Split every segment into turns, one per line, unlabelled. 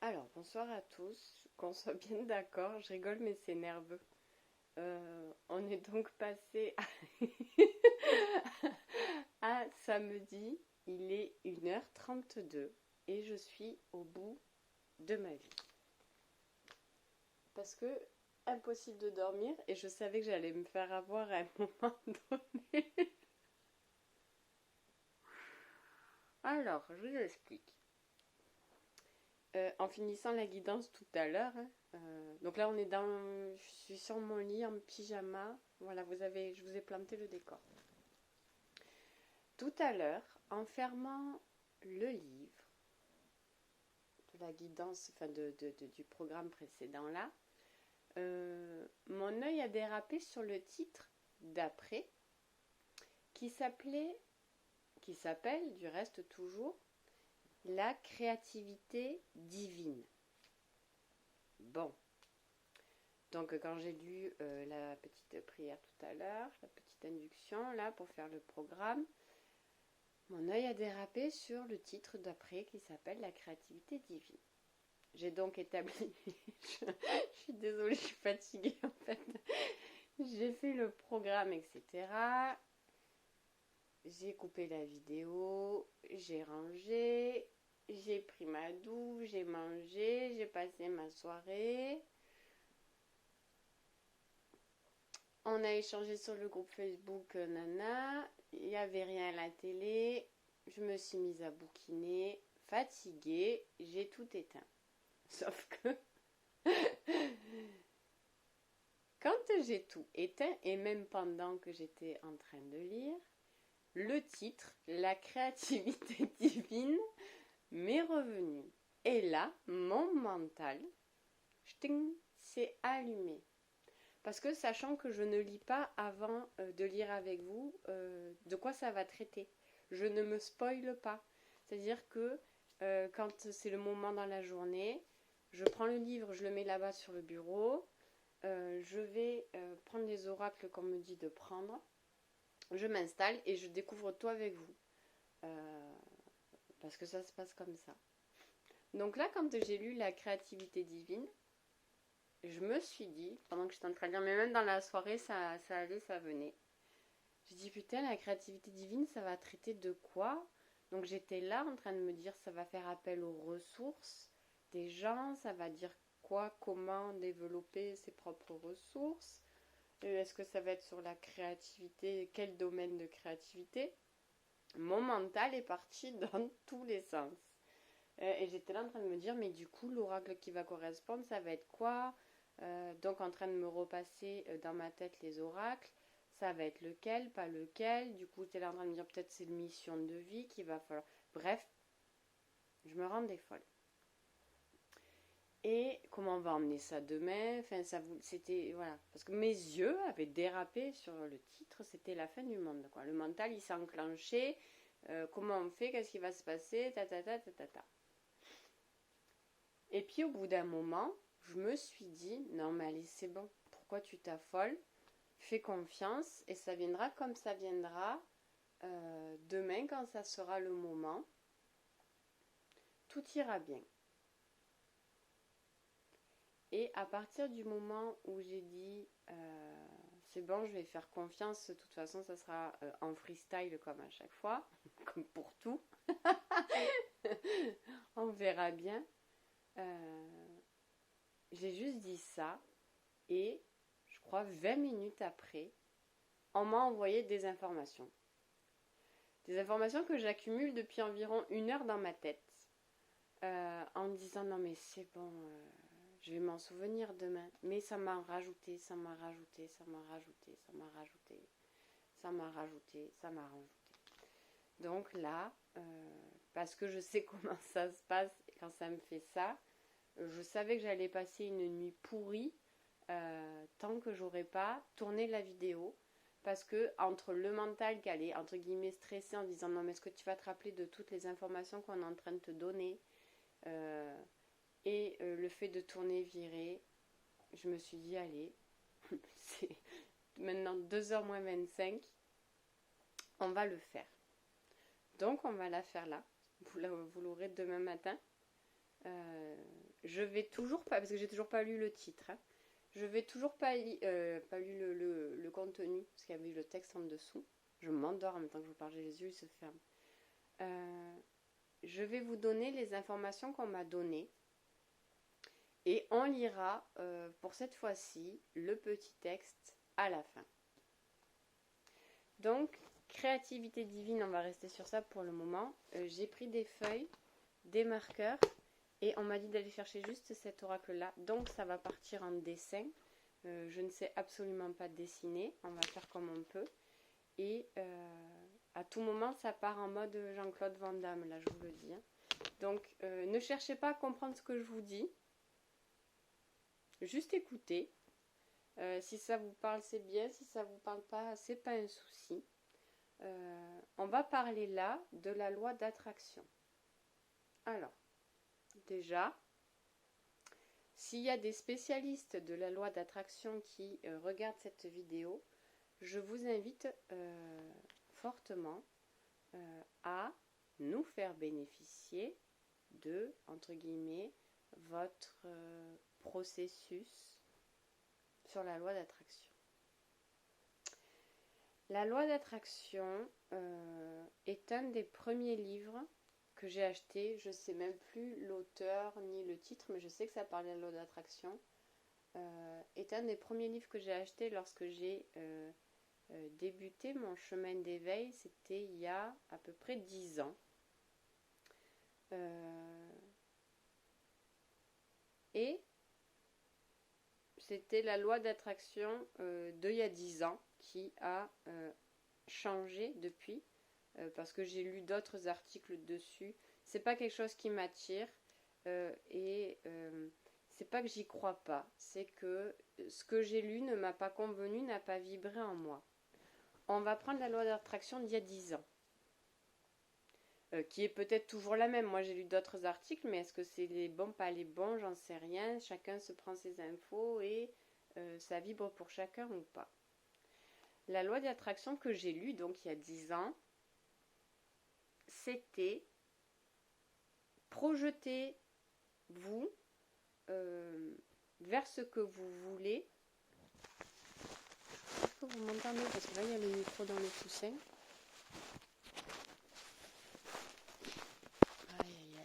Alors, bonsoir à tous, qu'on soit bien d'accord, je rigole mais c'est nerveux. On est donc passé à samedi, il est 1h32 et je suis au bout de ma vie. Parce que impossible de dormir et je savais que j'allais me faire avoir à un moment donné. Alors, je vous explique. En finissant la guidance tout à l'heure, donc là je suis sur mon lit en pyjama. Voilà, je vous ai planté le décor. Tout à l'heure, en fermant le livre de la guidance, enfin du programme précédent là, mon œil a dérapé sur le titre d'après, qui s'appelle du reste toujours la créativité divine. Bon, donc quand j'ai lu la petite prière tout à l'heure, la petite induction là pour faire le programme, mon œil a dérapé sur le titre d'après qui s'appelle la créativité divine. J'ai donc établi, je suis désolée, je suis fatiguée en fait. J'ai fait le programme, etc. J'ai coupé la vidéo, j'ai rangé, j'ai pris ma douche, j'ai mangé, j'ai passé ma soirée. On a échangé sur le groupe Facebook Nana, il n'y avait rien à la télé, je me suis mise à bouquiner, fatiguée, j'ai tout éteint. Sauf que quand j'ai tout éteint, et même pendant que j'étais en train de lire, le titre, la créativité divine, m'est revenu. Et là, mon mental, s'est allumé. Parce que sachant que je ne lis pas avant de lire avec vous de quoi ça va traiter, je ne me spoile pas. C'est-à-dire que quand c'est le moment dans la journée, je prends le livre, je le mets là-bas sur le bureau, je vais prendre les oracles qu'on me dit de prendre, je m'installe et je découvre tout avec vous. Parce que ça se passe comme ça. Donc là, quand j'ai lu la créativité divine, je me suis dit, pendant que j'étais en train de lire, mais même dans la soirée, ça allait, ça venait. J'ai dit, putain, la créativité divine, ça va traiter de quoi? Donc j'étais là en train de me dire, ça va faire appel aux ressources des gens, ça va dire quoi, comment développer ses propres ressources. Est-ce que ça va être sur la créativité, quel domaine de créativité? Mon mental est parti dans tous les sens. Et j'étais là en train de me dire, mais du coup, l'oracle qui va correspondre, ça va être quoi? Donc en train de me repasser dans ma tête les oracles. Ça va être lequel, pas lequel. Du coup, j'étais là en train de me dire, peut-être c'est une mission de vie qu'il va falloir. Bref, je me rendais folle. Et comment on va emmener ça demain? Enfin, c'était voilà, parce que mes yeux avaient dérapé sur le titre, c'était la fin du monde, quoi. Le mental, il s'est enclenché. Comment on fait? Qu'est-ce qui va se passer? Ta ta ta ta ta ta. Et puis au bout d'un moment, je me suis dit, non mais allez, c'est bon. Pourquoi tu t'affoles? Fais confiance et ça viendra comme ça viendra. Demain, quand ça sera le moment, tout ira bien. Et à partir du moment où j'ai dit c'est bon, je vais faire confiance, de toute façon ça sera en freestyle comme à chaque fois, comme pour tout, on verra bien. J'ai juste dit ça et je crois 20 minutes après, on m'a envoyé des informations. Des informations que j'accumule depuis environ 1 heure dans ma tête. En me disant non mais c'est bon, je vais m'en souvenir demain. Mais ça m'a rajouté, ça m'a rajouté, ça m'a rajouté, ça m'a rajouté, ça m'a rajouté, ça m'a rajouté. Donc là, parce que je sais comment ça se passe quand ça me fait ça, je savais que j'allais passer une nuit pourrie tant que j'aurais pas tourné la vidéo. Parce que entre le mental qui allait entre guillemets stresser en disant non mais est-ce que tu vas te rappeler de toutes les informations qu'on est en train de te donner et le fait de tourner virer, je me suis dit allez, c'est maintenant 2h moins 25, on va le faire. Donc on va la faire là, vous l'aurez demain matin. je vais toujours pas, parce que j'ai toujours pas lu le titre, hein, je vais toujours pas, pas lu le contenu, parce qu'il y avait le texte en dessous. Je m'endors en même temps que je vous parle, j'ai les yeux, ils se ferment. Je vais vous donner les informations qu'on m'a données. Et on lira pour cette fois-ci le petit texte à la fin. Donc, créativité divine, on va rester sur ça pour le moment. J'ai pris des feuilles, des marqueurs et on m'a dit d'aller chercher juste cet oracle-là. Donc, ça va partir en dessin. Je ne sais absolument pas dessiner. On va faire comme on peut. Et à tout moment, ça part en mode Jean-Claude Van Damme, là, je vous le dis. Hein. Donc, ne cherchez pas à comprendre ce que je vous dis. Juste écoutez. Si ça vous parle, c'est bien. Si ça vous parle pas, c'est pas un souci. On va parler là de la loi d'attraction. Alors, déjà, s'il y a des spécialistes de la loi d'attraction qui regardent cette vidéo, je vous invite fortement à nous faire bénéficier de, entre guillemets, votre processus sur la loi d'attraction. La loi d'attraction est un des premiers livres que j'ai acheté. Je ne sais même plus l'auteur ni le titre, mais je sais que ça parlait de la loi d'attraction. Est un des premiers livres que j'ai acheté lorsque j'ai débuté mon chemin d'éveil. C'était il y a à peu près 10 ans. Et c'était la loi d'attraction d'il y a 10 ans qui a changé depuis parce que j'ai lu d'autres articles dessus. C'est pas quelque chose qui m'attire et c'est pas que j'y crois pas, c'est que ce que j'ai lu ne m'a pas convenu, n'a pas vibré en moi. On va prendre la loi d'attraction d'il y a 10 ans. Qui est peut-être toujours la même. Moi j'ai lu d'autres articles, mais est-ce que c'est les bons, pas les bons, j'en sais rien. Chacun se prend ses infos et ça vibre pour chacun ou pas. La loi d'attraction que j'ai lue donc il y a 10 ans, c'était projetez-vous vers ce que vous voulez. Est-ce que vous m'entendez? Parce que là il y a le micro dans le coussin.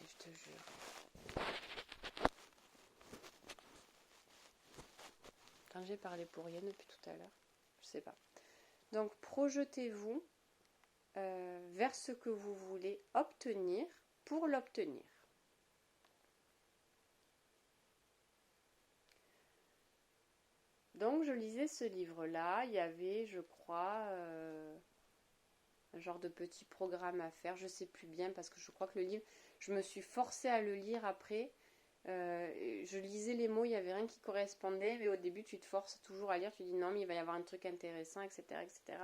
Je te jure. Quand j'ai parlé pour rien depuis tout à l'heure, je sais pas. Donc projetez-vous vers ce que vous voulez obtenir pour l'obtenir. Donc je lisais ce livre-là, il y avait, je crois, un genre de petit programme à faire, je sais plus bien parce que je crois que le livre, je me suis forcée à le lire après. Je lisais les mots, il n'y avait rien qui correspondait, mais au début tu te forces toujours à lire, tu dis non mais il va y avoir un truc intéressant, etc. etc.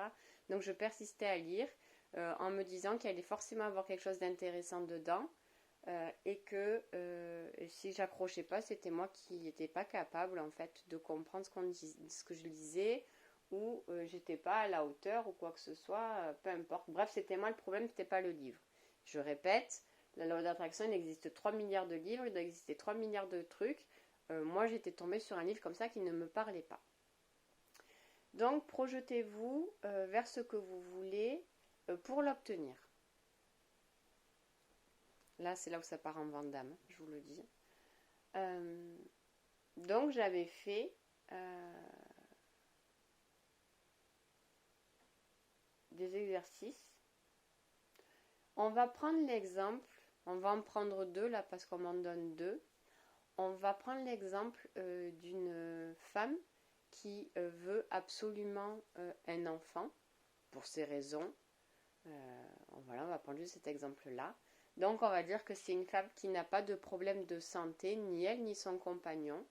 Donc je persistais à lire en me disant qu'il allait forcément avoir quelque chose d'intéressant dedans et que si j'accrochais pas, c'était moi qui n'étais pas capable en fait de comprendre ce que je lisais ou j'étais pas à la hauteur ou quoi que ce soit, peu importe. Bref, c'était moi le problème, c'était pas le livre. Je répète, la loi d'attraction, il existe 3 milliards de livres, il doit exister 3 milliards de trucs. Moi, j'étais tombée sur un livre comme ça qui ne me parlait pas. Donc, projetez-vous vers ce que vous voulez pour l'obtenir. Là, c'est là où ça part en Van Damme, je vous le dis. Donc, j'avais fait des exercices. On va prendre l'exemple, on va en prendre 2 là parce qu'on m'en donne 2. On va prendre l'exemple d'une femme qui veut absolument un enfant pour ses raisons. Voilà, on va prendre juste cet exemple-là. Donc on va dire que c'est une femme qui n'a pas de problème de santé, ni elle ni son compagnon.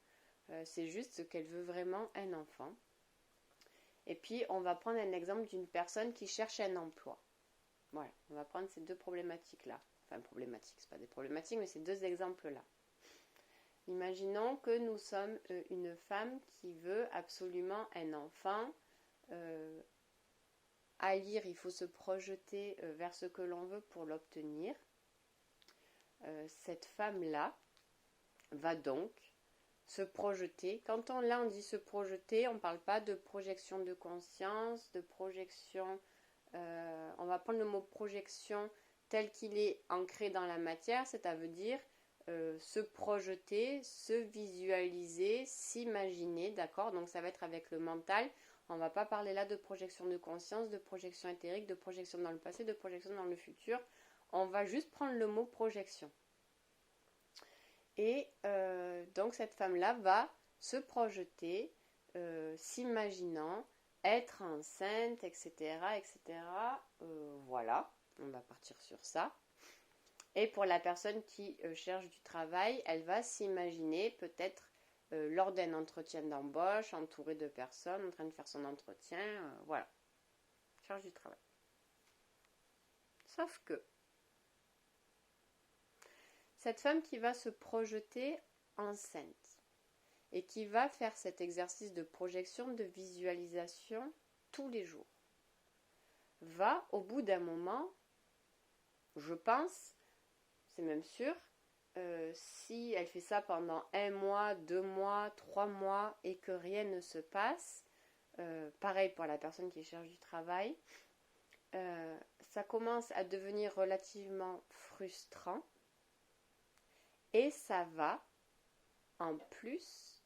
C'est juste qu'elle veut vraiment un enfant. Et puis on va prendre un exemple d'une personne qui cherche un emploi. Voilà, on va prendre ces deux problématiques-là. Enfin, problématiques, c'est pas des problématiques, mais ces deux exemples-là. Imaginons que nous sommes une femme qui veut absolument un enfant. À lire, il faut se projeter vers ce que l'on veut pour l'obtenir. Cette femme-là, va donc se projeter. Quand on dit se projeter, on ne parle pas de projection de conscience, de projection, on va prendre le mot projection tel qu'il est ancré dans la matière, c'est-à-dire se projeter, se visualiser, s'imaginer, d'accord? Donc ça va être avec le mental. On ne va pas parler là de projection de conscience, de projection éthérique, de projection dans le passé, de projection dans le futur. On va juste prendre le mot projection. Et donc cette femme-là va se projeter, s'imaginant être enceinte, etc. etc. Voilà, on va partir sur ça. Et pour la personne qui cherche du travail, elle va s'imaginer peut-être lors d'un entretien d'embauche, entourée de personnes, en train de faire son entretien, voilà, cherche du travail. Sauf que cette femme qui va se projeter enceinte et qui va faire cet exercice de projection, de visualisation tous les jours, va au bout d'un moment, je pense, c'est même sûr, si elle fait ça pendant 1 mois, 2 mois, 3 mois et que rien ne se passe, pareil pour la personne qui cherche du travail, ça commence à devenir relativement frustrant et ça va en plus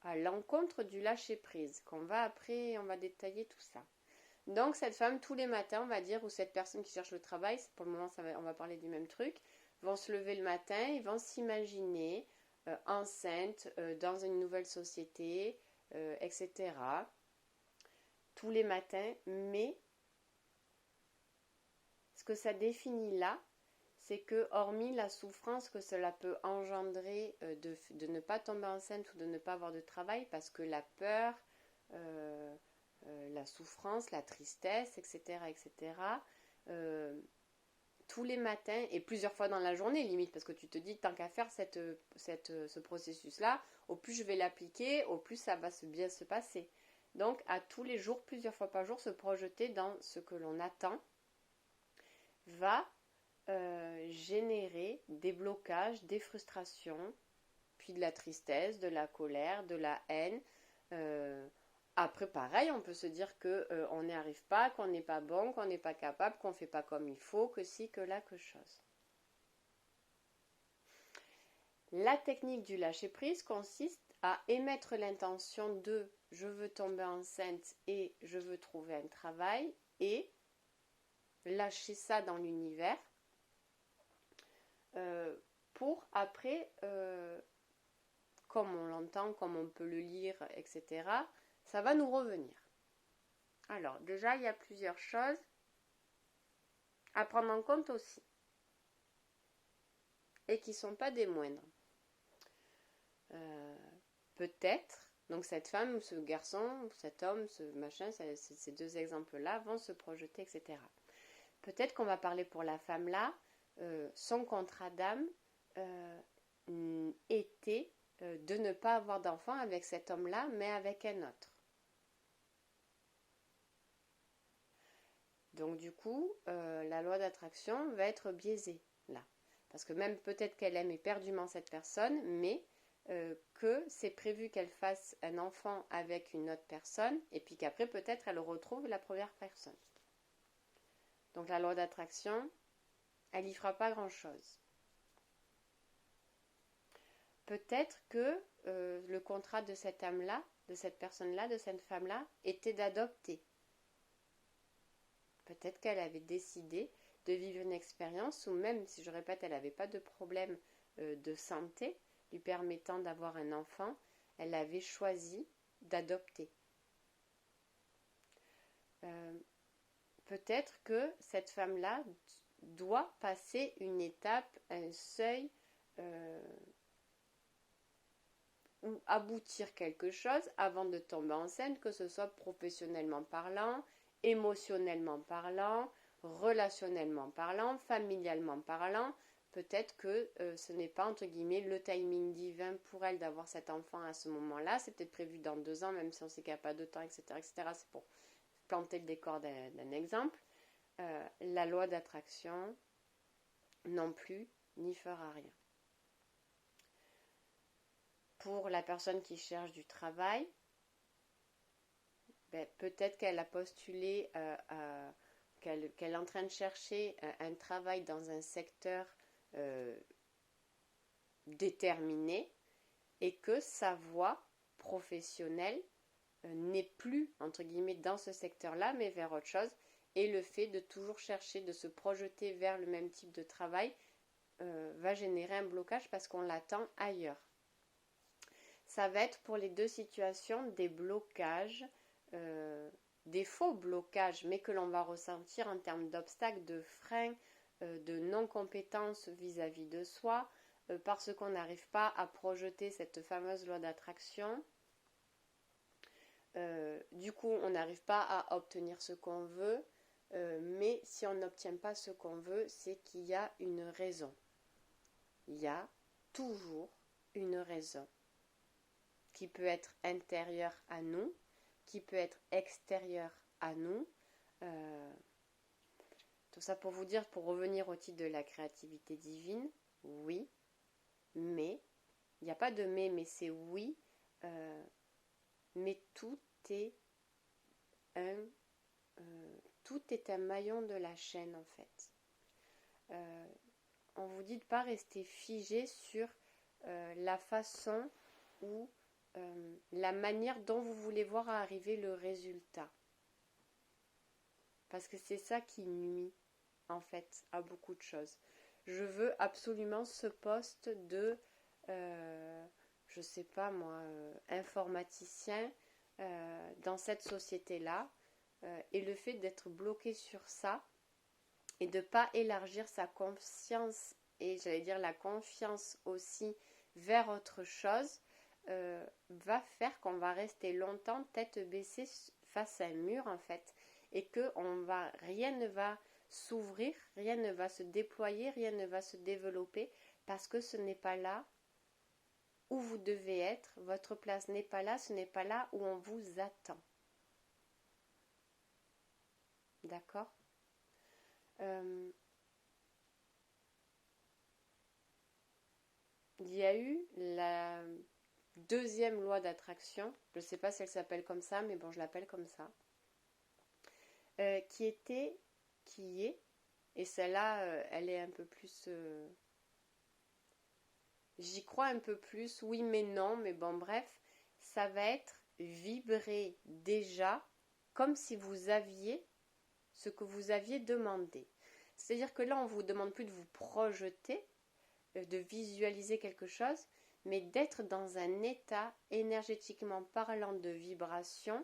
à l'encontre du lâcher-prise qu'on va après, on va détailler tout ça. Donc cette femme tous les matins, on va dire, ou cette personne qui cherche le travail, pour le moment on va parler du même truc, vont se lever le matin, ils vont s'imaginer enceinte dans une nouvelle société, etc. Tous les matins, mais ce que ça définit là, c'est que hormis la souffrance que cela peut engendrer de ne pas tomber enceinte ou de ne pas avoir de travail, parce que la peur, la souffrance, la tristesse, etc., etc., tous les matins et plusieurs fois dans la journée limite, parce que tu te dis tant qu'à faire ce processus-là, au plus je vais l'appliquer, au plus ça va bien se passer. Donc à tous les jours, plusieurs fois par jour, se projeter dans ce que l'on attend va générer des blocages, des frustrations, puis de la tristesse, de la colère, de la haine. Après, pareil, on peut se dire qu'on n'y arrive pas, qu'on n'est pas bon, qu'on n'est pas capable, qu'on ne fait pas comme il faut, que si, que là, que chose. La technique du lâcher-prise consiste à émettre l'intention de « je veux tomber enceinte et je veux trouver un travail » et lâcher ça dans l'univers pour après, comme on l'entend, comme on peut le lire, etc., ça va nous revenir. Alors, déjà, il y a plusieurs choses à prendre en compte aussi. Et qui ne sont pas des moindres. Peut-être, donc cette femme, ou ce garçon, cet homme, ce machin, ces deux exemples-là vont se projeter, etc. Peut-être qu'on va parler pour la femme là, son contrat d'âme était de ne pas avoir d'enfant avec cet homme-là, mais avec un autre. Donc du coup, la loi d'attraction va être biaisée là. Parce que même peut-être qu'elle aime éperdument cette personne, mais que c'est prévu qu'elle fasse un enfant avec une autre personne, et puis qu'après peut-être elle retrouve la première personne. Donc la loi d'attraction, elle n'y fera pas grand-chose. Peut-être que le contrat de cette âme-là, de cette personne-là, de cette femme-là, était d'adopter. Peut-être qu'elle avait décidé de vivre une expérience où même, si je répète, elle n'avait pas de problème de santé lui permettant d'avoir un enfant, elle avait choisi d'adopter. Peut-être que cette femme-là doit passer une étape, un seuil, ou aboutir quelque chose avant de tomber enceinte, que ce soit professionnellement parlant, émotionnellement parlant, relationnellement parlant, familialement parlant. Peut-être que ce n'est pas entre guillemets le timing divin pour elle d'avoir cet enfant à ce moment-là. C'est peut-être prévu dans 2 ans, même si on sait qu'il n'y a pas de temps, etc., etc. C'est pour planter le décor d'un exemple. La loi d'attraction non plus n'y fera rien. Pour la personne qui cherche du travail, peut-être qu'elle a postulé, qu'elle est en train de chercher un travail dans un secteur déterminé et que sa voie professionnelle n'est plus, entre guillemets, dans ce secteur-là, mais vers autre chose. Et le fait de toujours chercher, de se projeter vers le même type de travail va générer un blocage parce qu'on l'attend ailleurs. Ça va être pour les deux situations des blocages, des faux blocages, mais que l'on va ressentir en termes d'obstacles, de freins, de non-compétence vis-à-vis de soi, parce qu'on n'arrive pas à projeter cette fameuse loi d'attraction. Du coup, on n'arrive pas à obtenir ce qu'on veut, mais si on n'obtient pas ce qu'on veut, c'est qu'il y a une raison. Il y a toujours une raison qui peut être intérieure à nous, qui peut être extérieure à nous. Tout ça pour vous dire, pour revenir au titre de la créativité divine, oui, mais, il n'y a pas de mais c'est oui, mais tout est un maillon de la chaîne en fait. On vous dit de ne pas rester figé sur la façon ou la manière dont vous voulez voir arriver le résultat. Parce que c'est ça qui nuit en fait à beaucoup de choses. Je veux absolument ce poste de, je sais pas moi, informaticien dans cette société-là. Et le fait d'être bloqué sur ça et de ne pas élargir sa conscience et j'allais dire la confiance aussi vers autre chose va faire qu'on va rester longtemps tête baissée face à un mur en fait et que rien ne va s'ouvrir, rien ne va se déployer, rien ne va se développer parce que ce n'est pas là où vous devez être, votre place n'est pas là, ce n'est pas là où on vous attend. D'accord ? Il y a eu la deuxième loi d'attraction, je ne sais pas si elle s'appelle comme ça, mais bon, je l'appelle comme ça, qui est, et celle-là, elle est un peu plus, j'y crois un peu plus, oui mais non, mais bon bref, ça va être vibrer déjà comme si vous aviez ce que vous aviez demandé. C'est-à-dire que là, on ne vous demande plus de vous projeter, de visualiser quelque chose, mais d'être dans un état énergétiquement parlant de vibration,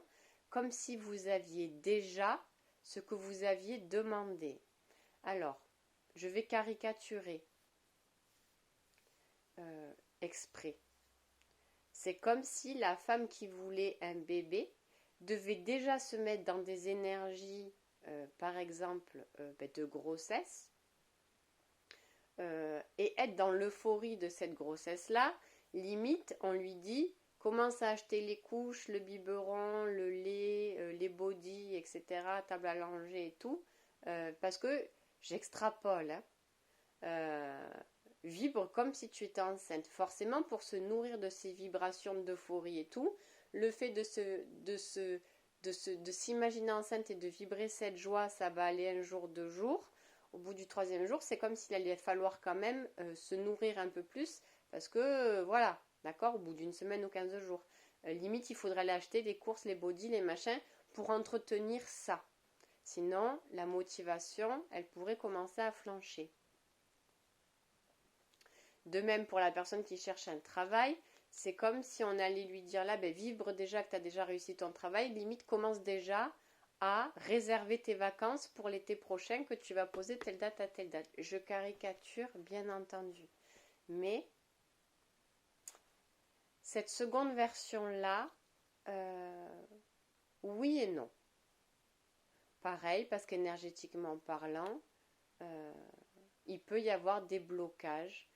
comme si vous aviez déjà ce que vous aviez demandé. Alors, je vais caricaturer exprès. C'est comme si la femme qui voulait un bébé devait déjà se mettre dans des énergies, par exemple, de grossesse, et être dans l'euphorie de cette grossesse-là. Limite, on lui dit, commence à acheter les couches, le biberon, le lait, les bodys, etc., table à langer et tout, parce que j'extrapole, vibre comme si tu étais enceinte. Forcément, pour se nourrir de ces vibrations d'euphorie et tout, le fait de s'imaginer enceinte et de vibrer cette joie, ça va aller un jour, 2 jours. Au bout du 3e jour, c'est comme s'il allait falloir quand même se nourrir un peu plus parce que, voilà, d'accord, au bout d'une semaine ou 15 jours. Limite, il faudrait aller acheter les courses, les bodys, les machins pour entretenir ça. Sinon, la motivation, elle pourrait commencer à flancher. De même pour la personne qui cherche un travail, c'est comme si on allait lui dire là, vibre déjà que tu as déjà réussi ton travail, limite commence déjà à réserver tes vacances pour l'été prochain que tu vas poser telle date à telle date. Je caricature bien entendu. Mais cette seconde version-là, oui et non. Pareil, parce qu'énergétiquement parlant, il peut y avoir des blocages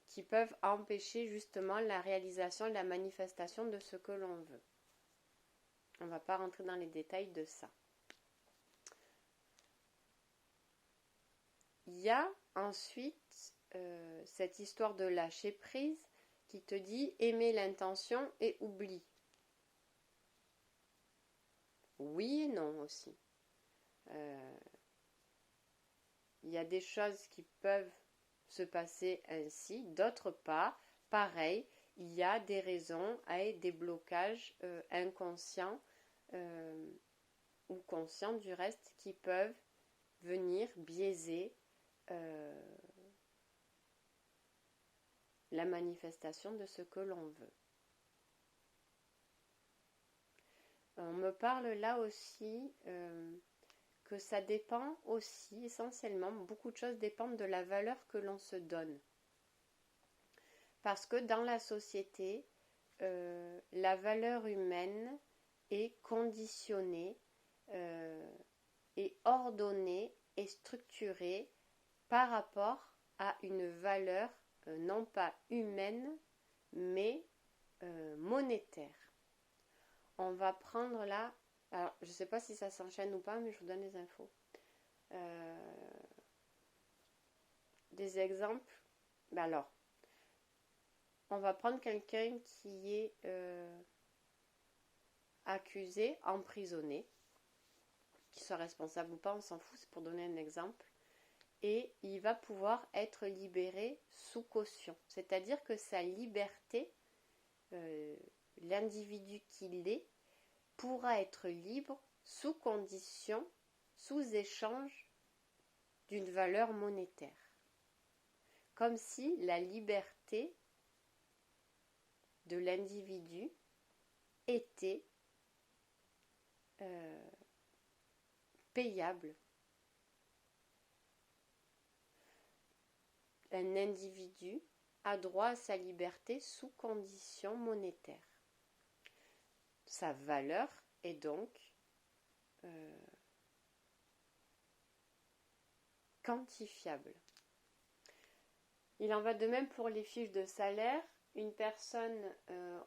qui peuvent empêcher justement la réalisation et la manifestation de ce que l'on veut. On ne va pas rentrer dans les détails de ça. Il y a ensuite cette histoire de lâcher prise qui te dit aimer l'intention et oublie. Oui et non aussi. Il y a des choses qui peuvent se passer ainsi, d'autres pas. Pareil, il y a des raisons et des blocages inconscients ou conscients du reste qui peuvent venir biaiser la manifestation de ce que l'on veut. On me parle là aussi que ça dépend aussi, essentiellement, beaucoup de choses dépendent de la valeur que l'on se donne. Parce que dans la société, la valeur humaine est conditionnée, est ordonnée et structurée par rapport à une valeur non pas humaine, mais monétaire. On va prendre là, alors je ne sais pas si ça s'enchaîne ou pas, mais je vous donne les infos. Des exemples. Alors, on va prendre quelqu'un qui est accusé, emprisonné, qu'il soit responsable ou pas, on s'en fout, c'est pour donner un exemple. Et il va pouvoir être libéré sous caution. C'est-à-dire que sa liberté, l'individu qu'il est, pourra être libre sous condition, sous échange d'une valeur monétaire. Comme si la liberté de l'individu était payable. Un individu a droit à sa liberté sous condition monétaire. Sa valeur est donc quantifiable. Il en va de même pour les fiches de salaire. Une personne,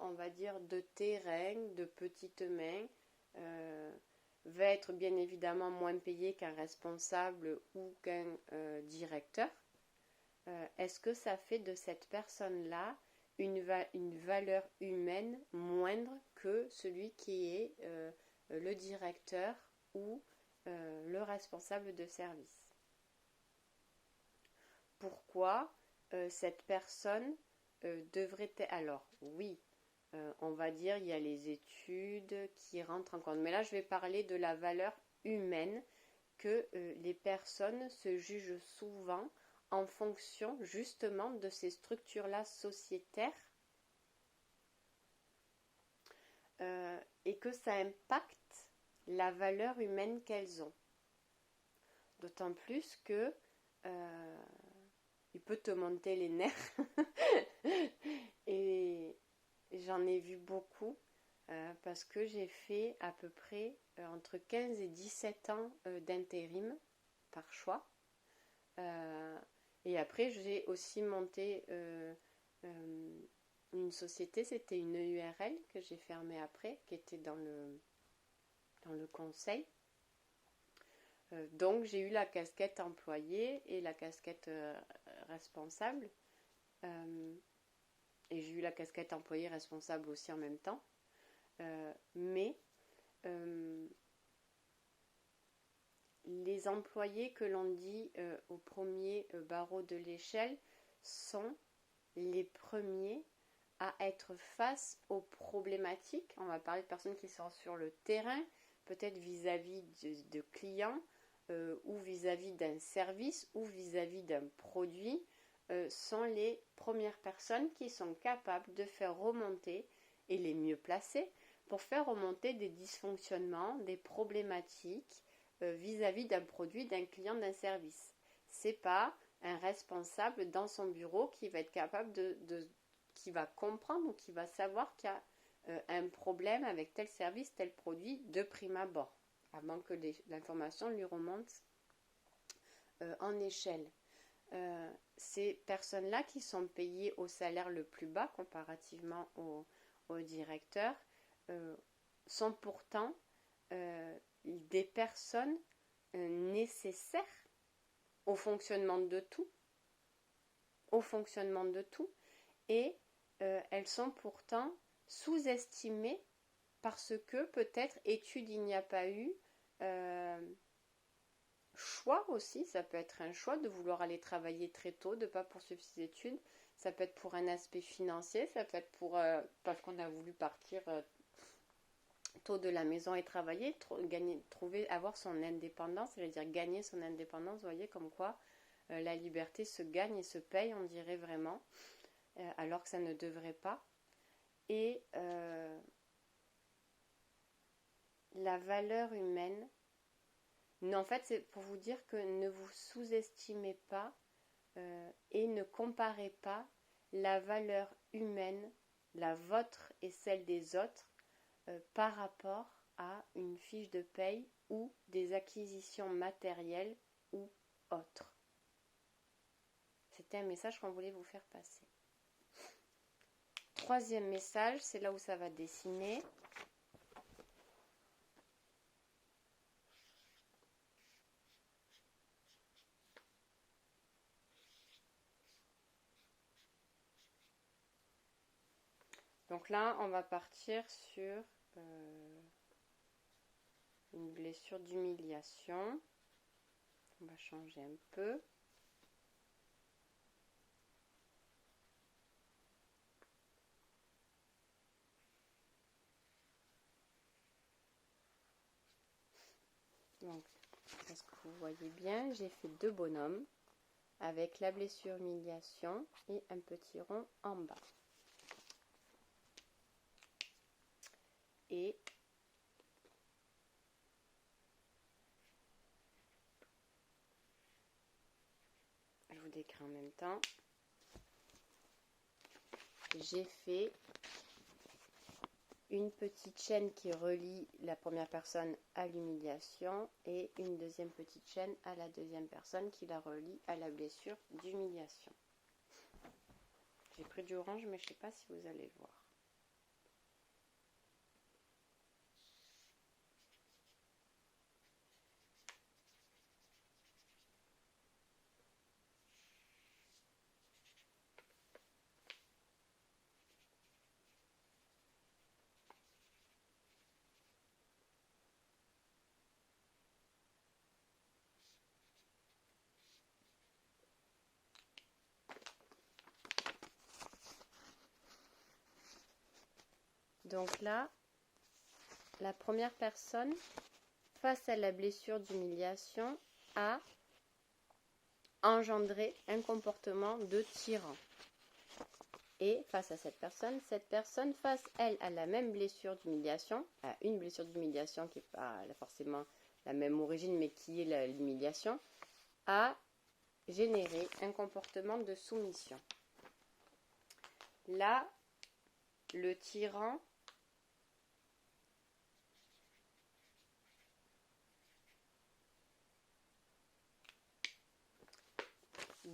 on va dire, de terrain, de petites mains, va être bien évidemment moins payée qu'un responsable ou qu'un directeur. Est-ce que ça fait de cette personne-là une valeur humaine moindre que celui qui est le directeur ou le responsable de service? Pourquoi cette personne devrait... Alors, oui, on va dire il y a les études qui rentrent en compte. Mais là, je vais parler de la valeur humaine que les personnes se jugent souvent en fonction justement de ces structures-là sociétaires et que ça impacte la valeur humaine qu'elles ont. D'autant plus que il peut te monter les nerfs et j'en ai vu beaucoup parce que j'ai fait à peu près entre 15 et 17 ans d'intérim par choix. Et après, j'ai aussi monté une société, c'était une EURL que j'ai fermée après, qui était dans le conseil. Donc, j'ai eu la casquette employée et la casquette responsable. Et j'ai eu la casquette employée responsable aussi en même temps. Mais les employés que l'on dit au premier barreau de l'échelle sont les premiers à être face aux problématiques. On va parler de personnes qui sont sur le terrain, peut-être vis-à-vis de clients ou vis-à-vis d'un service ou vis-à-vis d'un produit, sont les premières personnes qui sont capables de faire remonter, et les mieux placées, pour faire remonter des dysfonctionnements, des problématiques vis-à-vis d'un produit, d'un client, d'un service. C'est pas un responsable dans son bureau qui va être capable qui va comprendre ou qui va savoir qu'il y a un problème avec tel service, tel produit de prime abord, avant que l'information lui remonte en échelle. Ces personnes-là qui sont payées au salaire le plus bas comparativement au directeur sont pourtant des personnes nécessaires au fonctionnement de tout, et elles sont pourtant sous-estimées parce que peut-être études il n'y a pas eu, choix aussi, ça peut être un choix de vouloir aller travailler très tôt, de ne pas poursuivre ses études, ça peut être pour un aspect financier, ça peut être pour parce qu'on a voulu partir tôt de la maison et travailler, avoir son indépendance, c'est-à-dire gagner son indépendance, vous voyez comme quoi la liberté se gagne et se paye, on dirait vraiment, alors que ça ne devrait pas. Et la valeur humaine, non, en fait, c'est pour vous dire que ne vous sous-estimez pas et ne comparez pas la valeur humaine, la vôtre et celle des autres, par rapport à une fiche de paye ou des acquisitions matérielles ou autres. C'était un message qu'on voulait vous faire passer. Troisième message, c'est là où ça va dessiner. Donc là, on va partir sur une blessure d'humiliation. On va changer un peu. Donc, est-ce que vous voyez bien? J'ai fait 2 bonhommes avec la blessure humiliation et un petit rond en bas. Et je vous décris en même temps. J'ai fait une petite chaîne qui relie la première personne à l'humiliation et une deuxième petite chaîne à la deuxième personne qui la relie à la blessure d'humiliation. J'ai pris du orange, mais je ne sais pas si vous allez le voir. Donc là, la première personne, face à la blessure d'humiliation, a engendré un comportement de tyran. Et face à cette personne, face, elle, à la même blessure d'humiliation, à une blessure d'humiliation qui n'est pas forcément la même origine, mais qui est l'humiliation, a généré un comportement de soumission. Là, le tyran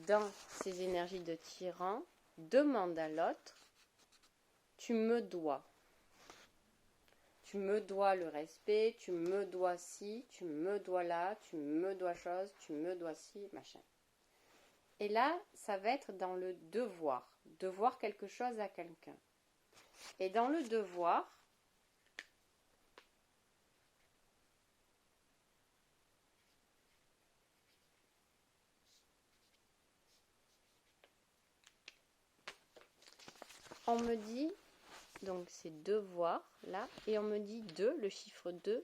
dans ses énergies de tyran demande à l'autre, tu me dois le respect, tu me dois ci, tu me dois là, tu me dois chose, tu me dois ci, machin. Et là, ça va être dans le devoir quelque chose à quelqu'un. Et dans le devoir, on me dit, donc c'est devoir là, et on me dit 2, le chiffre 2,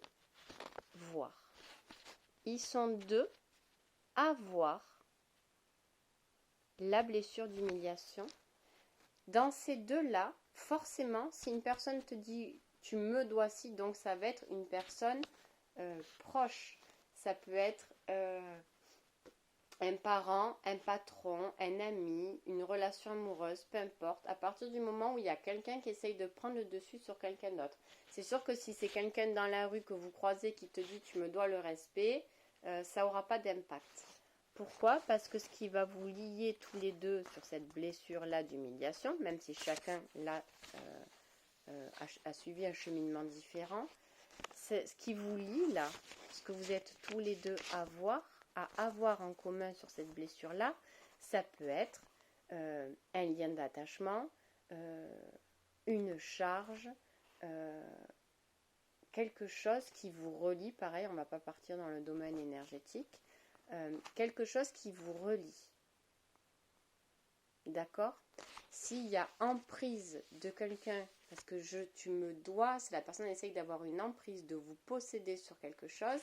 voir. Ils sont 2 à voir la blessure d'humiliation. Dans ces 2-là, forcément, si une personne te dit tu me dois ci, donc ça va être une personne proche. Ça peut être un parent, un patron, un ami, une relation amoureuse, peu importe. À partir du moment où il y a quelqu'un qui essaye de prendre le dessus sur quelqu'un d'autre. C'est sûr que si c'est quelqu'un dans la rue que vous croisez qui te dit tu me dois le respect, ça n'aura pas d'impact. Pourquoi? Parce que ce qui va vous lier tous les deux sur cette blessure-là d'humiliation, même si chacun là a suivi un cheminement différent, c'est ce qui vous lie là, ce que vous êtes tous les deux à avoir en commun sur cette blessure-là, ça peut être un lien d'attachement, une charge, quelque chose qui vous relie, pareil, on ne va pas partir dans le domaine énergétique, quelque chose qui vous relie. D'accord? S'il y a emprise de quelqu'un, parce que tu me dois, si la personne essaye d'avoir une emprise, de vous posséder sur quelque chose,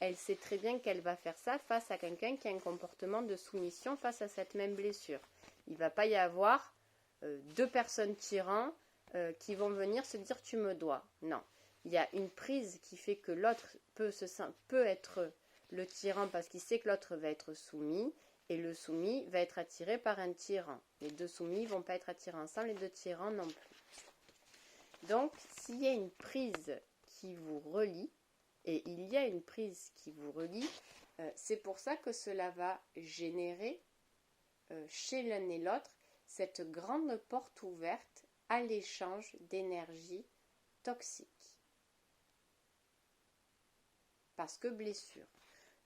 elle sait très bien qu'elle va faire ça face à quelqu'un qui a un comportement de soumission face à cette même blessure. Il ne va pas y avoir deux personnes tyrannes qui vont venir se dire tu me dois. Non. Il y a une prise qui fait que l'autre peut être le tyran parce qu'il sait que l'autre va être soumis et le soumis va être attiré par un tyran. Les deux soumis ne vont pas être attirés ensemble, les deux tyrans non plus. Donc, s'il y a une prise qui vous relie, et il y a une prise qui vous relie, c'est pour ça que cela va générer chez l'un et l'autre cette grande porte ouverte à l'échange d'énergie toxique. Parce que blessure.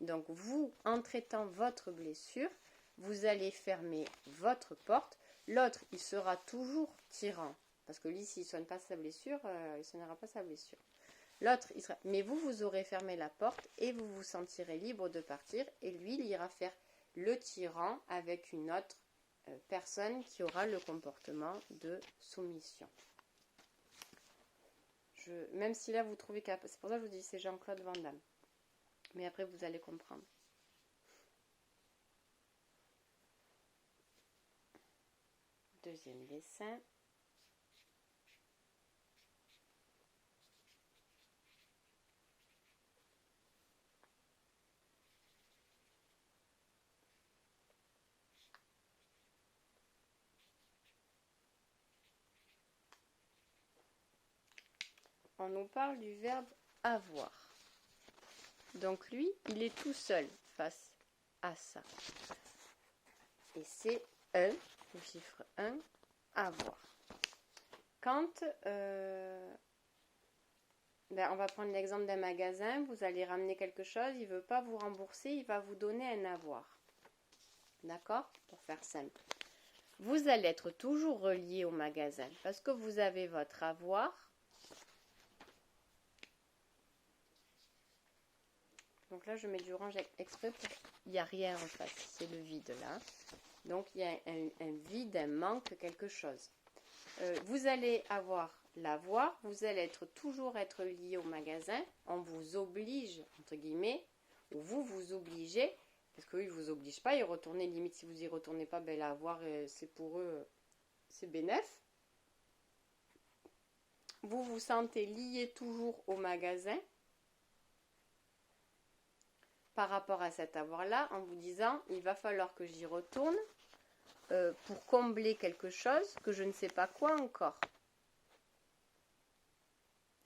Donc vous, en traitant votre blessure, vous allez fermer votre porte. L'autre, il sera toujours tyran. Parce que lui, s'il ne soigne pas sa blessure, il ne soignera pas sa blessure. L'autre, il sera... Mais vous, vous aurez fermé la porte et vous vous sentirez libre de partir. Et lui, il ira faire le tyran avec une autre personne qui aura le comportement de soumission. Même si là, vous trouvez qu'à... C'est pour ça que je vous dis, c'est Jean-Claude Van Damme. Mais après, vous allez comprendre. Deuxième dessin. On nous parle du verbe avoir. Donc lui, il est tout seul face à ça. Et c'est 1, le chiffre 1, avoir. Quand, on va prendre l'exemple d'un magasin, vous allez ramener quelque chose, il ne veut pas vous rembourser, il va vous donner un avoir. D'accord? Pour faire simple. Vous allez être toujours relié au magasin parce que vous avez votre avoir. Donc là, je mets du orange exprès pour... Il n'y a rien en face, c'est le vide là. Donc il y a un vide, un manque, quelque chose. Vous allez avoir l'avoir, vous allez toujours être lié au magasin. On vous oblige, entre guillemets, ou vous vous obligez, parce qu'eux, ils ne vous obligent pas, ils retournent, limite si vous n'y retournez pas, ben l'avoir, c'est pour eux, c'est bénef. Vous vous sentez lié toujours au magasin par rapport à cet avoir-là, en vous disant, il va falloir que j'y retourne pour combler quelque chose que je ne sais pas quoi encore.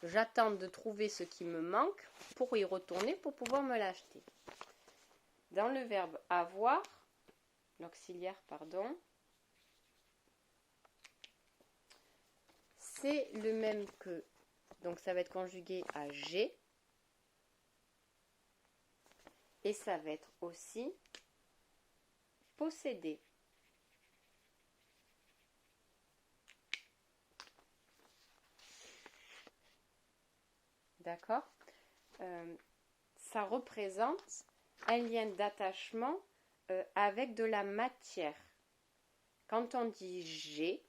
J'attends de trouver ce qui me manque pour y retourner pour pouvoir me l'acheter. Dans le verbe avoir, l'auxiliaire, pardon, c'est le même que, donc ça va être conjugué à j'ai, et ça va être aussi posséder. D'accord? Ça représente un lien d'attachement avec de la matière. Quand on dit j'ai,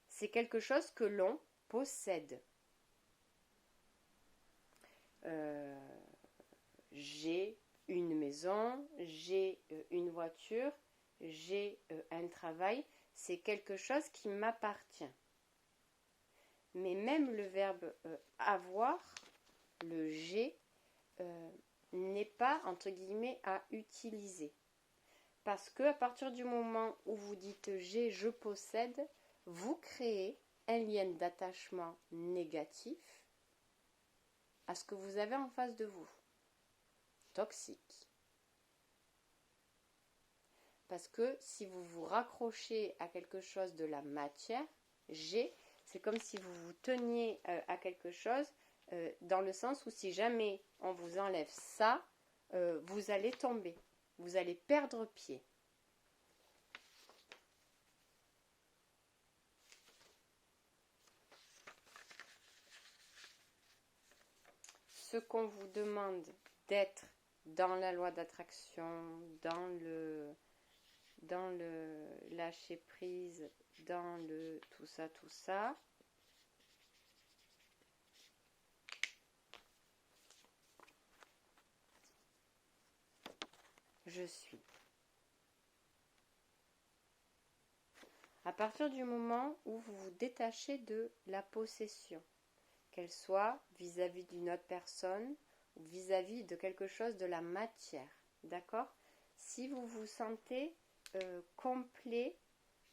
c'est quelque chose que l'on possède. J'ai une maison, j'ai une voiture, j'ai un travail. C'est quelque chose qui m'appartient. Mais même le verbe avoir, le j'ai, n'est pas, entre guillemets, à utiliser. Parce que à partir du moment où vous dites j'ai, je possède, vous créez un lien d'attachement négatif à ce que vous avez en face de vous. Toxique. Parce que si vous vous raccrochez à quelque chose de la matière, j'ai, c'est comme si vous vous teniez à quelque chose dans le sens où si jamais on vous enlève ça, vous allez tomber, vous allez perdre pied. ce qu'on vous demande d'être dans la loi d'attraction, dans le lâcher prise, dans le tout ça, je suis. À partir du moment où vous vous détachez de la possession, qu'elle soit vis-à-vis d'une autre personne ou vis-à-vis de quelque chose de la matière, d'accord? Si vous vous sentez complet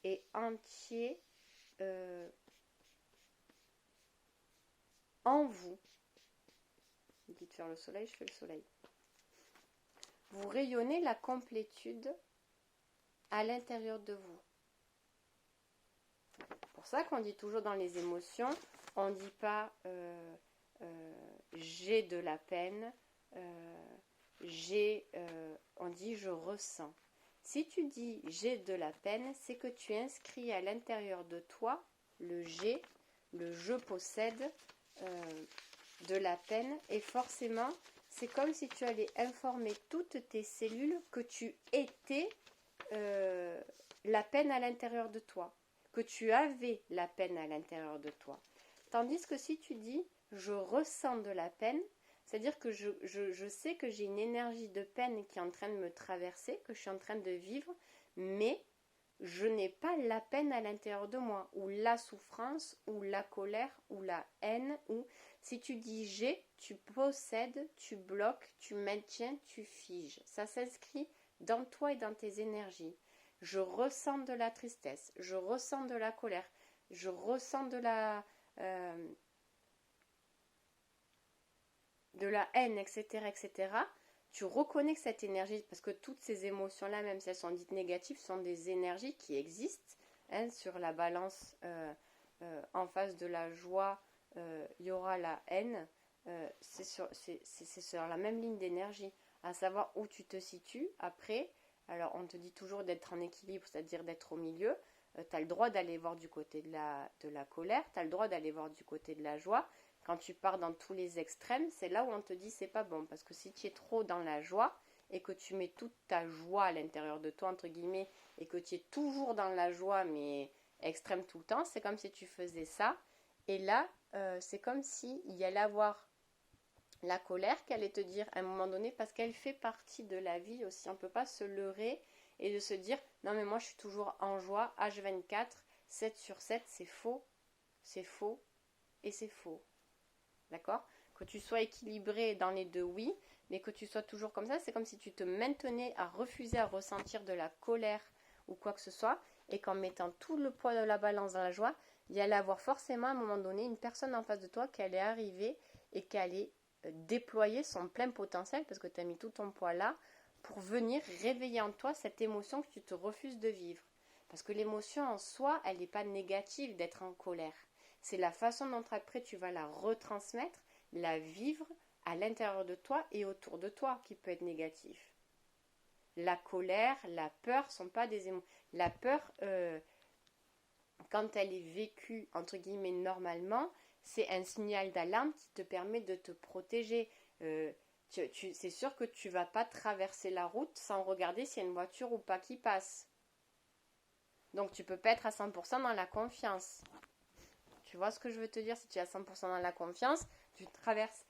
et entier en vous, il dit de faire le soleil, je fais le soleil. Vous rayonnez la complétude à l'intérieur de vous. C'est pour ça qu'on dit toujours dans les émotions, on ne dit pas j'ai de la peine, on dit je ressens. Si tu dis j'ai de la peine, c'est que tu inscris à l'intérieur de toi le j'ai, le je possède de la peine, et forcément c'est comme si tu allais informer toutes tes cellules que tu étais la peine à l'intérieur de toi, que tu avais la peine à l'intérieur de toi. Tandis que si tu dis je ressens de la peine, c'est-à-dire que je sais que j'ai une énergie de peine qui est en train de me traverser, que je suis en train de vivre, mais je n'ai pas la peine à l'intérieur de moi, ou la souffrance, ou la colère, ou la haine, ou si tu dis j'ai, tu possèdes, tu bloques, tu maintiens, tu figes. Ça s'inscrit dans toi et dans tes énergies. Je ressens de la tristesse, je ressens de la colère, je ressens de la haine, etc., etc., tu reconnais que cette énergie, parce que toutes ces émotions-là, même si elles sont dites négatives, sont des énergies qui existent. Sur la balance, en face de la joie, il y aura la haine. C'est sur la même ligne d'énergie, à savoir où tu te situes. Après, alors on te dit toujours d'être en équilibre, c'est-à-dire d'être au milieu. Tu as le droit d'aller voir du côté de la colère, tu as le droit d'aller voir du côté de la joie. Quand tu pars dans tous les extrêmes, c'est là où on te dit c'est pas bon. Parce que si tu es trop dans la joie et que tu mets toute ta joie à l'intérieur de toi, entre guillemets, et que tu es toujours dans la joie, mais extrême tout le temps, c'est comme si tu faisais ça. Et là, c'est comme s'il y allait avoir la colère qui allait te dire à un moment donné, parce qu'elle fait partie de la vie aussi. On ne peut pas se leurrer et de se dire non mais moi je suis toujours en joie, H24, 7 sur 7, c'est faux et c'est faux. D'accord? Que tu sois équilibré dans les deux, oui, mais que tu sois toujours comme ça, c'est comme si tu te maintenais à refuser à ressentir de la colère ou quoi que ce soit, et qu'en mettant tout le poids de la balance dans la joie, il y allait avoir forcément à un moment donné une personne en face de toi qui allait arriver et qui allait déployer son plein potentiel, parce que tu as mis tout ton poids là, pour venir réveiller en toi cette émotion que tu te refuses de vivre. Parce que l'émotion en soi, elle n'est pas négative d'être en colère. C'est la façon dont après tu vas la retransmettre, la vivre à l'intérieur de toi et autour de toi qui peut être négatif. La colère, la peur sont pas des émotions. La peur, quand elle est vécue entre guillemets normalement, c'est un signal d'alarme qui te permet de te protéger. C'est sûr que tu vas pas traverser la route sans regarder s'il y a une voiture ou pas qui passe. Donc tu peux pas être à 100% dans la confiance. Tu vois ce que je veux te dire? Si tu es à 100% dans la confiance, tu traverses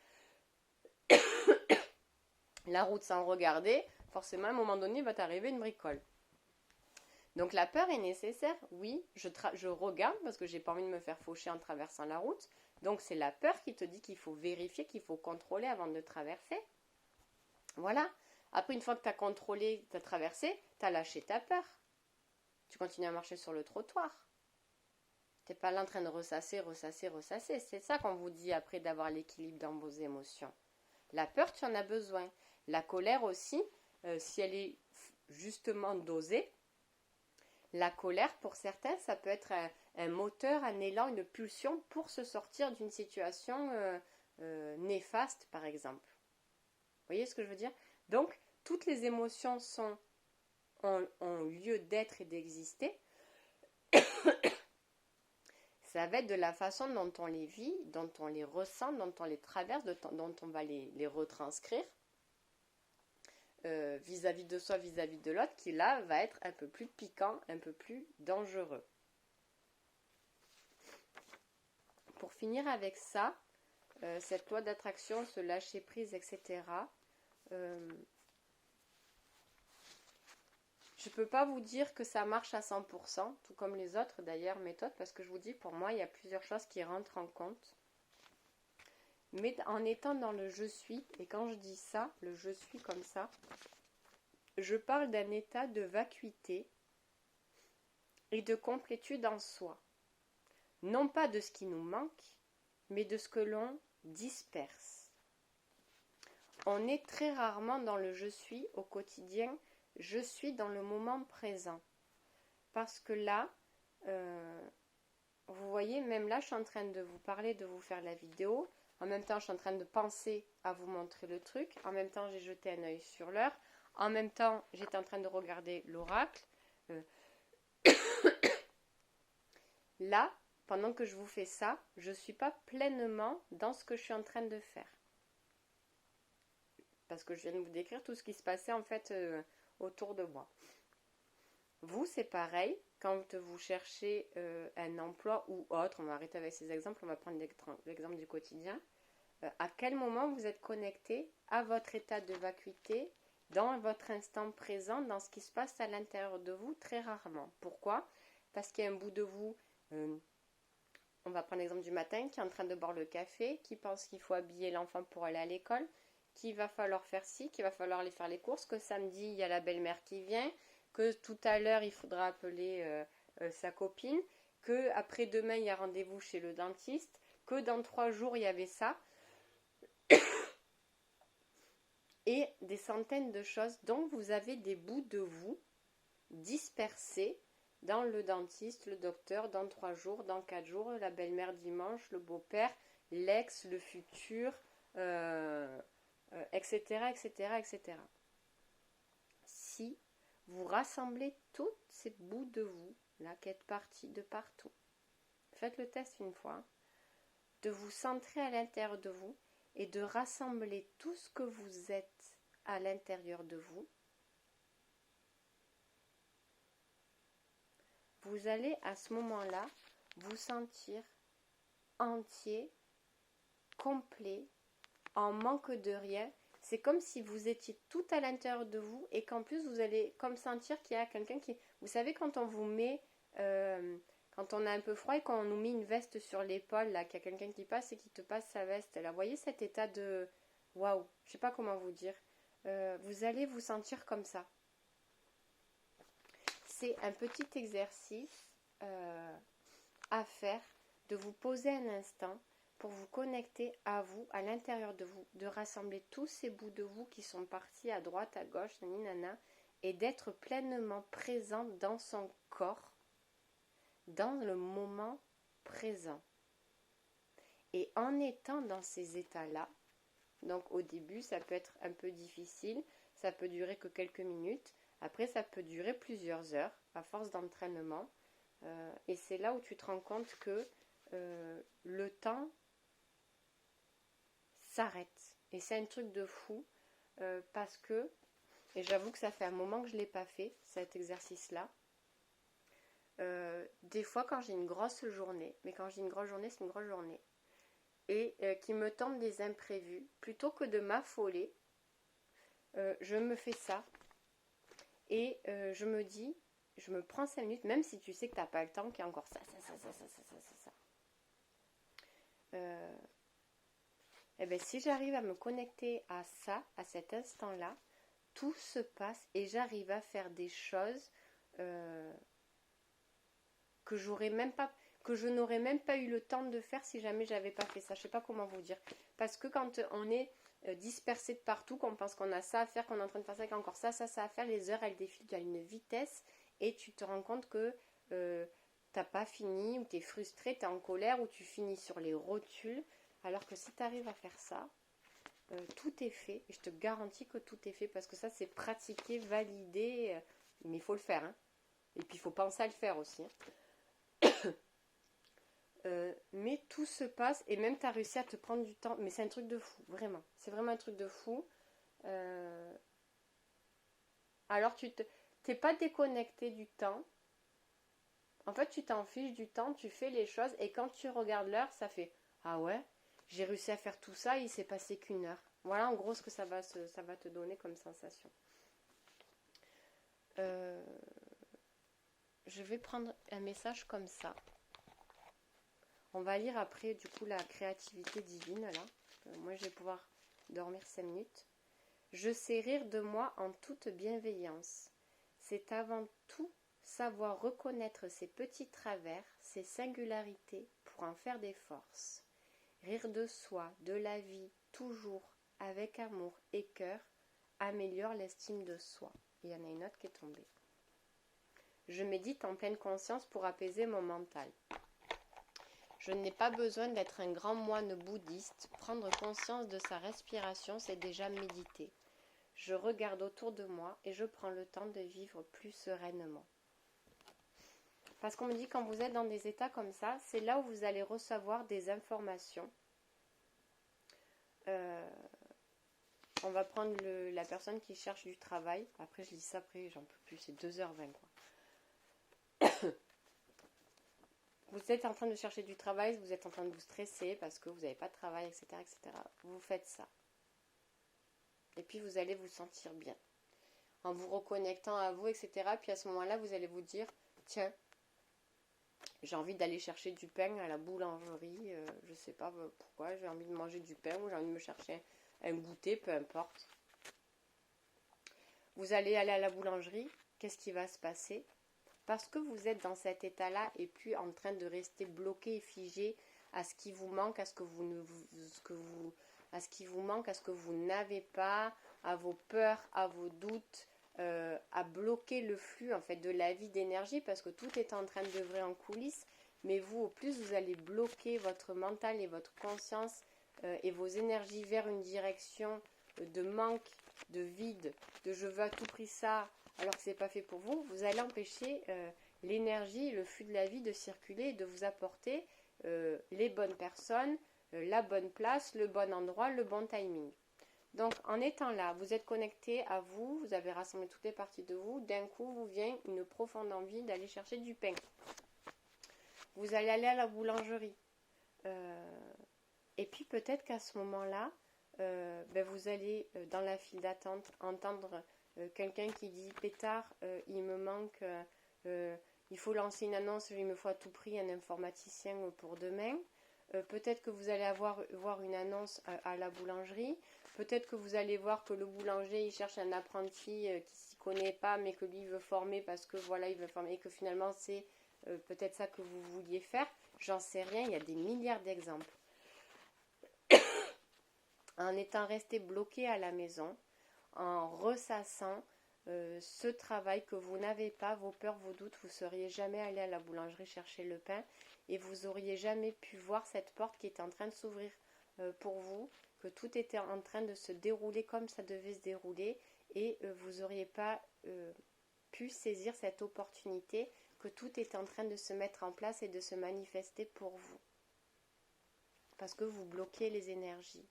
la route sans regarder, forcément à un moment donné il va t'arriver une bricole. Donc la peur est nécessaire, oui, je regarde parce que j'ai pas envie de me faire faucher en traversant la route. Donc c'est la peur qui te dit qu'il faut vérifier, qu'il faut contrôler avant de traverser. Voilà. Après, une fois que tu as contrôlé, tu as traversé, tu as lâché ta peur. Tu continues à marcher sur le trottoir. Tu n'es pas là en train de ressasser. C'est ça qu'on vous dit après d'avoir l'équilibre dans vos émotions. La peur, tu en as besoin. La colère aussi, si elle est justement dosée, la colère, pour certains, ça peut être un moteur, un élan, une pulsion pour se sortir d'une situation néfaste, par exemple. Vous voyez ce que je veux dire? Donc, toutes les émotions ont lieu d'être et d'exister. Ça va être de la façon dont on les vit, dont on les ressent, dont on les traverse, dont on va les retranscrire vis-à-vis de soi, vis-à-vis de l'autre, qui là va être un peu plus piquant, un peu plus dangereux. Pour finir avec ça, cette loi d'attraction, ce lâcher prise, etc., je ne peux pas vous dire que ça marche à 100%, tout comme les autres d'ailleurs méthodes, parce que je vous dis, pour moi, il y a plusieurs choses qui rentrent en compte. Mais en étant dans le je suis, et quand je dis ça, le je suis comme ça, je parle d'un état de vacuité et de complétude en soi. Non pas de ce qui nous manque, mais de ce que l'on disperse. On est très rarement dans le je suis au quotidien, je suis dans le moment présent. Parce que là, vous voyez, même là, je suis en train de vous parler, de vous faire la vidéo. En même temps, je suis en train de penser à vous montrer le truc. En même temps, j'ai jeté un œil sur l'heure. En même temps, j'étais en train de regarder l'oracle. Là, pendant que je vous fais ça, je ne suis pas pleinement dans ce que je suis en train de faire. Parce que je viens de vous décrire tout ce qui se passait en fait autour de moi. Vous, c'est pareil. Quand vous cherchez un emploi ou autre, on va arrêter avec ces exemples, on va prendre l'exemple du quotidien. À quel moment vous êtes connecté à votre état de vacuité, dans votre instant présent, dans ce qui se passe à l'intérieur de vous, très rarement. Pourquoi ? Parce qu'il y a un bout de vous, on va prendre l'exemple du matin, qui est en train de boire le café, qui pense qu'il faut habiller l'enfant pour aller à l'école, qu'il va falloir faire ci, qu'il va falloir aller faire les courses, que samedi, il y a la belle-mère qui vient, que tout à l'heure, il faudra appeler sa copine, que après-demain, il y a rendez-vous chez le dentiste, que dans 3 jours, il y avait ça. Et des centaines de choses dont vous avez des bouts de vous dispersés dans le dentiste, le docteur, dans 3 jours, dans 4 jours, la belle-mère dimanche, le beau-père, l'ex, le futur, etc., etc., etc. Si vous rassemblez tous ces bouts de vous, là, qui êtes partis de partout, faites le test une fois, de vous centrer à l'intérieur de vous et de rassembler tout ce que vous êtes à l'intérieur de vous, vous allez à ce moment-là vous sentir entier, complet, en manque de rien. C'est comme si vous étiez tout à l'intérieur de vous et qu'en plus vous allez comme sentir qu'il y a quelqu'un qui... Vous savez quand on vous met... quand on a un peu froid et qu'on nous met une veste sur l'épaule, là, qu'il y a quelqu'un qui passe et qui te passe sa veste. Là, vous voyez cet état de... Waouh, je sais pas comment vous dire. Vous allez vous sentir comme ça. C'est un petit exercice à faire, de vous poser un instant pour vous connecter à vous, à l'intérieur de vous, de rassembler tous ces bouts de vous qui sont partis à droite, à gauche, nanana, et d'être pleinement présent dans son corps, dans le moment présent. Et en étant dans ces états-là, donc au début ça peut être un peu difficile, ça peut durer que quelques minutes, après ça peut durer plusieurs heures à force d'entraînement, et c'est là où tu te rends compte que le temps s'arrête. Et c'est un truc de fou parce que, et j'avoue que ça fait un moment que je ne l'ai pas fait, cet exercice-là, des fois quand j'ai une grosse journée, mais quand j'ai une grosse journée, c'est une grosse journée, et qui me tombe des imprévus, plutôt que de m'affoler, je me fais ça, et je me dis, je me prends 5 minutes, même si tu sais que tu n'as pas le temps, qu'il y a encore ça. Et bien si j'arrive à me connecter à ça, à cet instant-là, tout se passe et j'arrive à faire des choses que je n'aurais même pas eu le temps de faire si jamais j'avais pas fait ça. Je sais pas comment vous dire. Parce que quand on est dispersé de partout, qu'on pense qu'on a ça à faire, qu'on est en train de faire ça, qu'il y a encore ça à faire, les heures elles défilent à une vitesse et tu te rends compte que t'as pas fini, ou t'es frustré, t'es en colère, ou tu finis sur les rotules. Alors que si tu arrives à faire ça, tout est fait. Et je te garantis que tout est fait parce que ça, c'est pratiqué, validé. Mais il faut le faire. Hein. Et puis, il faut penser à le faire aussi. mais tout se passe et même tu as réussi à te prendre du temps. Mais c'est un truc de fou, vraiment. C'est vraiment un truc de fou. Alors tu t'es pas déconnecté du temps. En fait, tu t'en fiches du temps, tu fais les choses et quand tu regardes l'heure, ça fait ah ouais, j'ai réussi à faire tout ça, il s'est passé qu'une heure. Voilà en gros ce que ça va te donner comme sensation. Je vais prendre un message comme ça. On va lire après du coup la créativité divine là. Moi je vais pouvoir dormir 5 minutes. Je sais rire de moi en toute bienveillance. C'est avant tout savoir reconnaître ses petits travers, ses singularités pour en faire des forces. Rire de soi, de la vie, toujours avec amour et cœur, améliore l'estime de soi. Il y en a une autre qui est tombée. Je médite en pleine conscience pour apaiser mon mental. Je n'ai pas besoin d'être un grand moine bouddhiste. Prendre conscience de sa respiration, c'est déjà méditer. Je regarde autour de moi et je prends le temps de vivre plus sereinement. Parce qu'on me dit quand vous êtes dans des états comme ça, c'est là où vous allez recevoir des informations. On va prendre la personne qui cherche du travail. Après, je lis ça, après, j'en peux plus. C'est 2h20, quoi. Vous êtes en train de chercher du travail, vous êtes en train de vous stresser parce que vous n'avez pas de travail, etc., etc. Vous faites ça. Et puis, vous allez vous sentir bien. En vous reconnectant à vous, etc. Puis, à ce moment-là, vous allez vous dire, tiens, j'ai envie d'aller chercher du pain à la boulangerie. Je ne sais pas pourquoi, j'ai envie de manger du pain ou j'ai envie de me chercher un goûter, peu importe. Vous allez aller à la boulangerie, qu'est-ce qui va se passer ? Parce que vous êtes dans cet état-là et plus en train de rester bloqué et figé à ce qui vous manque, à ce qui vous manque, à ce que vous n'avez pas, à vos peurs, à vos doutes, à bloquer le flux en fait de la vie d'énergie parce que tout est en train d'œuvrer en coulisses. Mais vous, au plus vous allez bloquer votre mental et votre conscience et vos énergies vers une direction de manque, de vide, de je veux à tout prix ça, alors que ce n'est pas fait pour vous, vous allez empêcher l'énergie, le flux de la vie de circuler et de vous apporter les bonnes personnes, la bonne place, le bon endroit, le bon timing. Donc en étant là, vous êtes connecté à vous, vous avez rassemblé toutes les parties de vous, d'un coup vous vient une profonde envie d'aller chercher du pain. Vous allez aller à la boulangerie. Et puis peut-être qu'à ce moment-là, vous allez dans la file d'attente entendre quelqu'un qui dit pétard, il me manque, il faut lancer une annonce, il me faut à tout prix un informaticien pour demain. Peut-être que vous allez voir une annonce à la boulangerie. Peut-être que vous allez voir que le boulanger il cherche un apprenti qui s'y connaît pas mais que lui veut former parce que voilà il veut former et que finalement c'est peut-être ça que vous vouliez faire. J'en sais rien, il y a des milliards d'exemples. En étant resté bloqué à la maison, en ressassant ce travail que vous n'avez pas, vos peurs, vos doutes, vous ne seriez jamais allé à la boulangerie chercher le pain et vous n'auriez jamais pu voir cette porte qui était en train de s'ouvrir pour vous, que tout était en train de se dérouler comme ça devait se dérouler et vous n'auriez pas pu saisir cette opportunité que tout était en train de se mettre en place et de se manifester pour vous. Parce que vous bloquez les énergies.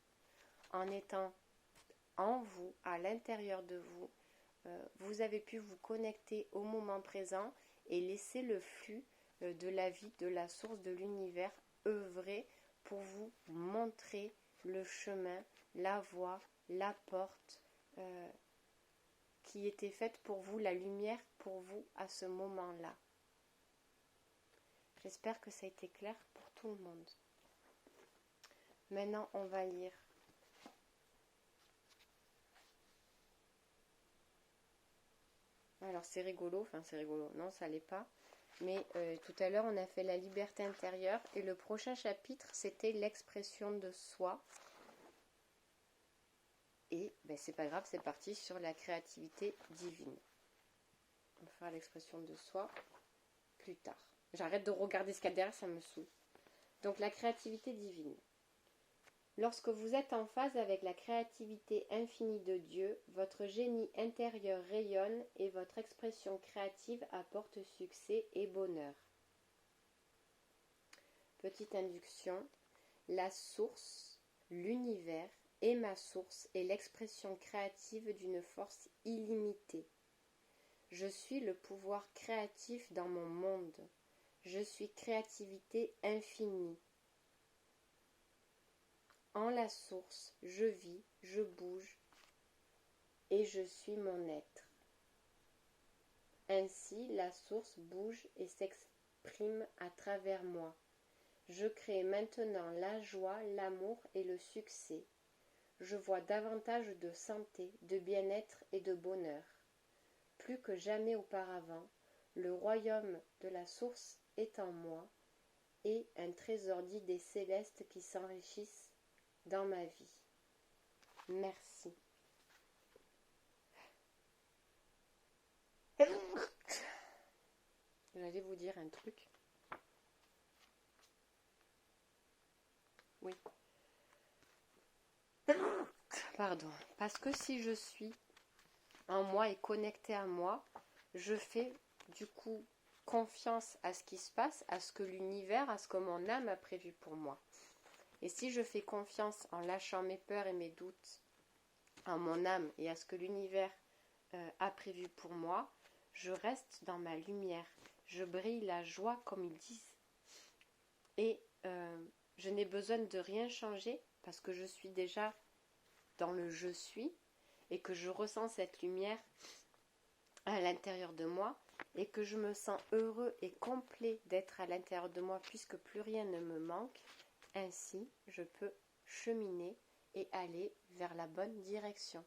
En étant en vous, à l'intérieur de vous, vous avez pu vous connecter au moment présent et laisser le flux de la vie, de la source, de l'univers œuvrer pour vous montrer le chemin, la voie, la porte qui était faite pour vous, la lumière pour vous à ce moment-là. J'espère que ça a été clair pour tout le monde. Maintenant, on va lire. Alors c'est rigolo, non ça l'est pas, mais tout à l'heure on a fait la liberté intérieure et le prochain chapitre c'était l'expression de soi et c'est pas grave, c'est parti sur la créativité divine. On va faire l'expression de soi plus tard. J'arrête de regarder ce qu'il y a derrière, ça me saoule. Donc la créativité divine. Lorsque vous êtes en phase avec la créativité infinie de Dieu, votre génie intérieur rayonne et votre expression créative apporte succès et bonheur. petite induction, la source, l'univers est ma source et l'expression créative d'une force illimitée. Je suis le pouvoir créatif dans mon monde. Je suis créativité infinie. En la source, je vis, je bouge et je suis mon être. Ainsi, la source bouge et s'exprime à travers moi. Je crée maintenant la joie, l'amour et le succès. Je vois davantage de santé, de bien-être et de bonheur. Plus que jamais auparavant, le royaume de la source est en moi et un trésor d'idées célestes qui s'enrichissent dans ma vie. Merci. J'allais vous dire un truc. Oui. Pardon. Parce que si je suis en moi et connectée à moi, je fais du coup confiance à ce qui se passe, à ce que l'univers, à ce que mon âme a prévu pour moi. Et si je fais confiance en lâchant mes peurs et mes doutes en mon âme et à ce que l'univers a prévu pour moi, je reste dans ma lumière. Je brille la joie comme ils disent. Et je n'ai besoin de rien changer parce que je suis déjà dans le je suis et que je ressens cette lumière à l'intérieur de moi et que je me sens heureux et complet d'être à l'intérieur de moi puisque plus rien ne me manque. Ainsi, je peux cheminer et aller vers la bonne direction.